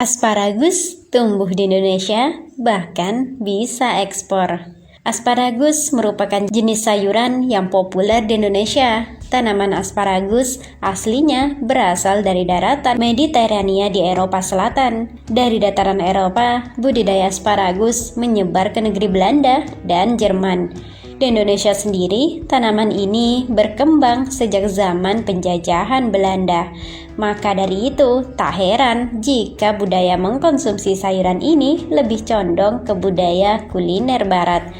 Asparagus tumbuh di Indonesia, bahkan bisa ekspor. Asparagus merupakan jenis sayuran yang populer di Indonesia. Tanaman asparagus aslinya berasal dari daratan Mediterania di Eropa Selatan. Dari dataran Eropa, budidaya asparagus menyebar ke negeri Belanda dan Jerman. Di Indonesia sendiri, tanaman ini berkembang sejak zaman penjajahan Belanda. Maka dari itu, tak heran jika budaya mengkonsumsi sayuran ini lebih condong ke budaya kuliner barat,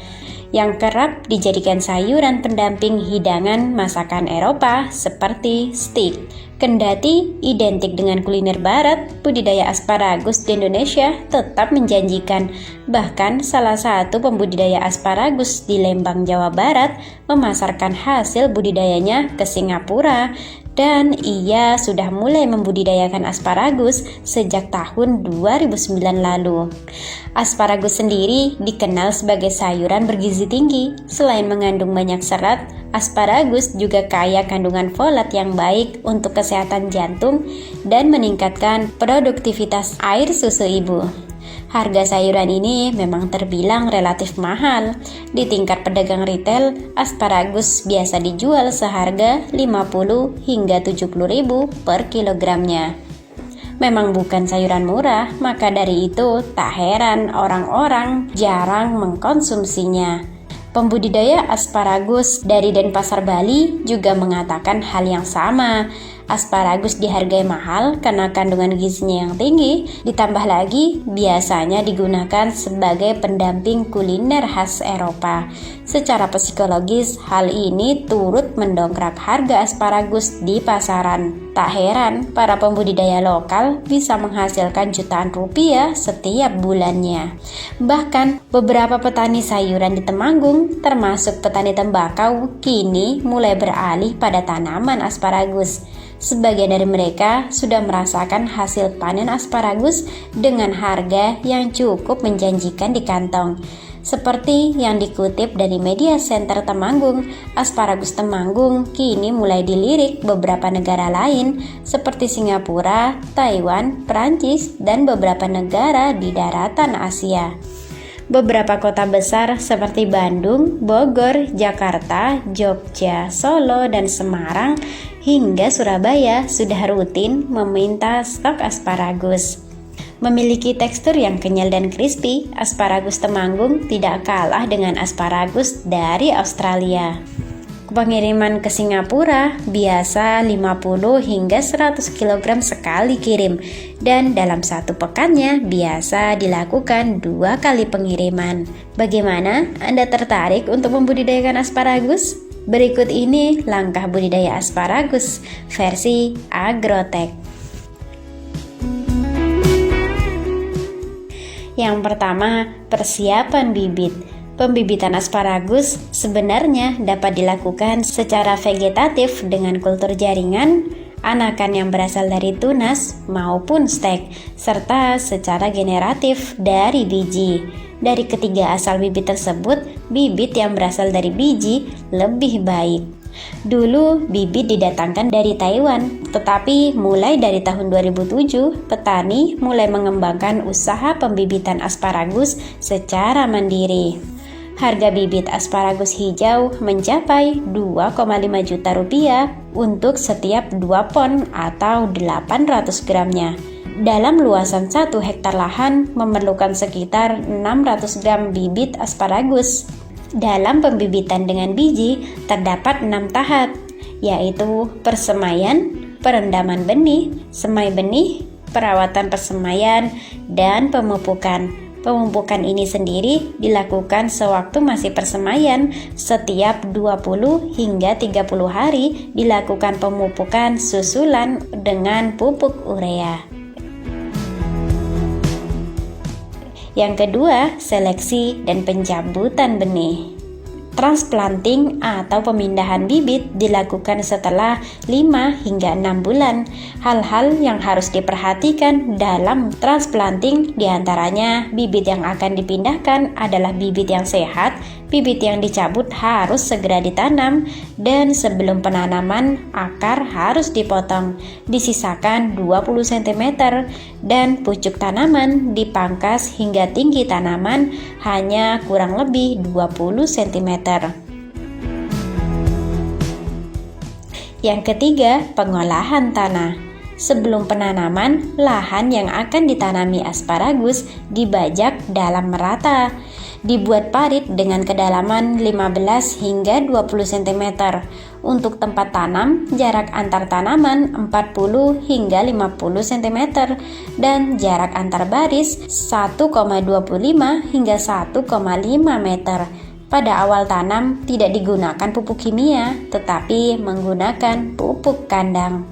yang kerap dijadikan sayuran pendamping hidangan masakan Eropa seperti steak. Kendati identik dengan kuliner barat, budidaya asparagus di Indonesia tetap menjanjikan. Bahkan salah satu pembudidaya asparagus di Lembang, Jawa Barat memasarkan hasil budidayanya ke Singapura. Dan ia sudah mulai membudidayakan asparagus sejak tahun 2009 lalu. Asparagus sendiri dikenal sebagai sayuran bergizi tinggi. Selain mengandung banyak serat, asparagus juga kaya kandungan folat yang baik untuk kesehatan jantung dan meningkatkan produktivitas air susu ibu. Harga sayuran ini memang terbilang relatif mahal. Di tingkat pedagang retail, asparagus biasa dijual seharga 50 hingga 70 ribu per kilogramnya. Memang bukan sayuran murah, maka dari itu tak heran orang-orang jarang mengkonsumsinya. Pembudidaya asparagus dari Denpasar, Bali juga mengatakan hal yang sama. Asparagus dihargai mahal karena kandungan gizinya yang tinggi, ditambah lagi biasanya digunakan sebagai pendamping kuliner khas Eropa. Secara psikologis, hal ini turut mendongkrak harga asparagus di pasaran. Tak heran, para pembudidaya lokal bisa menghasilkan jutaan rupiah setiap bulannya. Bahkan, beberapa petani sayuran di Temanggung, termasuk petani tembakau, kini mulai beralih pada tanaman asparagus. Sebagian dari mereka sudah merasakan hasil panen asparagus dengan harga yang cukup menjanjikan di kantong. Seperti yang dikutip dari Media Center Temanggung, asparagus Temanggung kini mulai dilirik beberapa negara lain seperti Singapura, Taiwan, Prancis, dan beberapa negara di daratan Asia. Beberapa kota besar seperti Bandung, Bogor, Jakarta, Jogja, Solo, dan Semarang hingga Surabaya sudah rutin meminta stok asparagus. Memiliki tekstur yang kenyal dan crispy, asparagus Temanggung tidak kalah dengan asparagus dari Australia. Pengiriman ke Singapura biasa 50 hingga 100 kg sekali kirim, dan dalam satu pekannya biasa dilakukan 2 kali pengiriman. Bagaimana? Anda tertarik untuk membudidayakan asparagus? Berikut ini langkah budidaya asparagus versi Agrotech. Yang pertama, persiapan bibit. Pembibitan asparagus sebenarnya dapat dilakukan secara vegetatif dengan kultur jaringan, anakan yang berasal dari tunas maupun stek, serta secara generatif dari biji. Dari ketiga asal bibit tersebut, bibit yang berasal dari biji lebih baik. Dulu bibit didatangkan dari Taiwan, tetapi mulai dari tahun 2007, petani mulai mengembangkan usaha pembibitan asparagus secara mandiri. Harga bibit asparagus hijau mencapai 2,5 juta rupiah untuk setiap 2 pon atau 800 gramnya. Dalam luasan 1 hektar lahan memerlukan sekitar 600 gram bibit asparagus. Dalam pembibitan dengan biji terdapat 6 tahap, yaitu persemaian, perendaman benih, semai benih, perawatan persemaian, dan pemupukan. Pemupukan ini sendiri dilakukan sewaktu masih persemaian. Setiap 20 hingga 30 hari dilakukan pemupukan susulan dengan pupuk urea. Yang kedua, seleksi dan pencabutan benih. Transplanting atau pemindahan bibit dilakukan setelah 5 hingga 6 bulan. Hal-hal yang harus diperhatikan dalam transplanting diantaranya bibit yang akan dipindahkan adalah bibit yang sehat bibit yang dicabut harus segera ditanam dan sebelum penanaman akar harus dipotong, disisakan 20 cm dan pucuk tanaman dipangkas hingga tinggi tanaman hanya kurang lebih 20 cm. Yang ketiga, pengolahan tanah. Sebelum penanaman, lahan yang akan ditanami asparagus dibajak dalam merata. Dibuat parit dengan kedalaman 15 hingga 20 cm. Untuk tempat tanam, jarak antar tanaman 40 hingga 50 cm dan jarak antar baris 1,25 hingga 1,5 meter. Pada awal tanam tidak digunakan pupuk kimia, tetapi menggunakan pupuk kandang.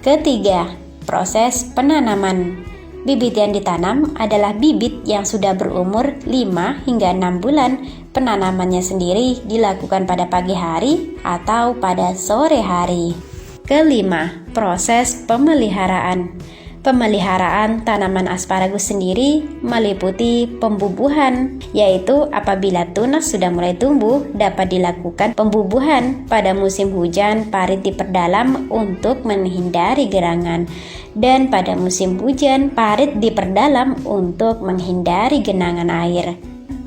Ketiga, proses penanaman. Bibit yang ditanam adalah bibit yang sudah berumur 5 hingga 6 bulan. Penanamannya sendiri dilakukan pada pagi hari atau pada sore hari. Kelima, proses pemeliharaan. Pemeliharaan tanaman asparagus sendiri meliputi pembubuhan, yaitu apabila tunas sudah mulai tumbuh dapat dilakukan pembubuhan. Pada musim hujan parit diperdalam untuk menghindari gerangan, dan pada musim hujan parit diperdalam untuk menghindari genangan air.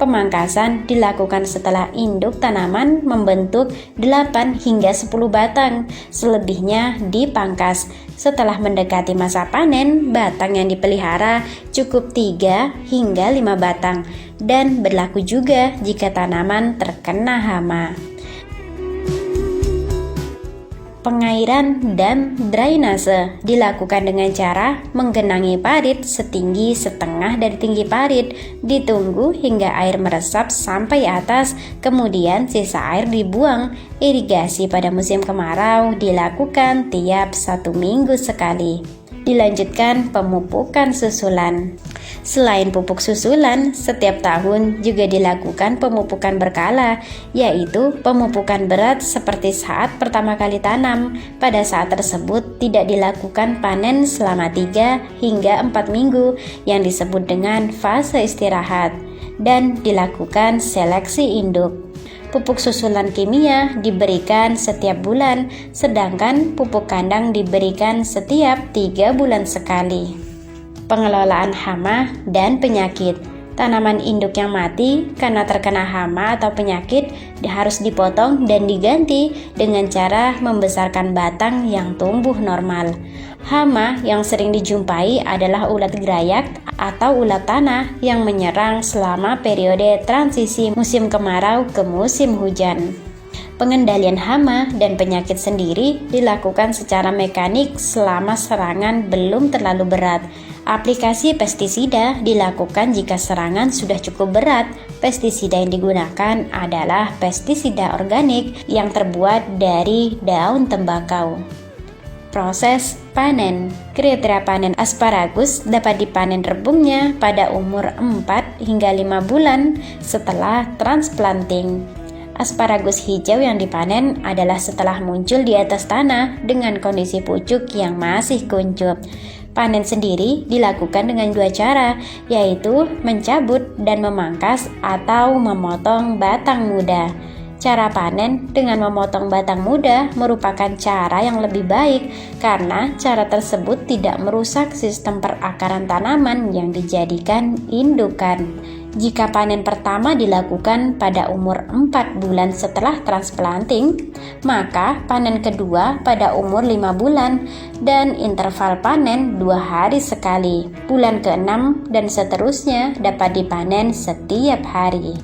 Pemangkasan dilakukan setelah induk tanaman membentuk 8 hingga 10 batang, selebihnya dipangkas. Setelah mendekati masa panen, batang yang dipelihara cukup 3 hingga 5 batang, dan berlaku juga jika tanaman terkena hama. Pengairan dan drainase dilakukan dengan cara menggenangi parit setinggi setengah dari tinggi parit, ditunggu hingga air meresap sampai atas, kemudian sisa air dibuang. Irigasi pada musim kemarau dilakukan tiap 1 minggu sekali. Dilanjutkan pemupukan susulan. Selain pupuk susulan, setiap tahun juga dilakukan pemupukan berkala, yaitu pemupukan berat seperti saat pertama kali tanam. Pada saat tersebut tidak dilakukan panen selama 3 hingga 4 minggu yang disebut dengan fase istirahat, dan dilakukan seleksi induk. Pupuk susulan kimia diberikan setiap bulan, sedangkan pupuk kandang diberikan setiap 3 bulan sekali. Pengelolaan hama dan penyakit. Tanaman induk yang mati karena terkena hama atau penyakit harus dipotong dan diganti dengan cara membesarkan batang yang tumbuh normal. Hama yang sering dijumpai adalah ulat gerayak atau ulat tanah yang menyerang selama periode transisi musim kemarau ke musim hujan. Pengendalian hama dan penyakit sendiri dilakukan secara mekanik selama serangan belum terlalu berat. Aplikasi pestisida dilakukan jika serangan sudah cukup berat. Pestisida yang digunakan adalah pestisida organik yang terbuat dari daun tembakau. Proses panen. Kriteria panen asparagus dapat dipanen rebungnya pada umur 4 hingga 5 bulan setelah transplanting. Asparagus hijau yang dipanen adalah setelah muncul di atas tanah dengan kondisi pucuk yang masih kuncup. Panen sendiri dilakukan dengan 2 cara, yaitu mencabut dan memangkas atau memotong batang muda. Cara panen dengan memotong batang muda merupakan cara yang lebih baik karena cara tersebut tidak merusak sistem perakaran tanaman yang dijadikan indukan. Jika panen pertama dilakukan pada umur 4 bulan setelah transplanting, maka panen kedua pada umur 5 bulan dan interval panen 2 hari sekali. Bulan ke-6 dan seterusnya dapat dipanen setiap hari.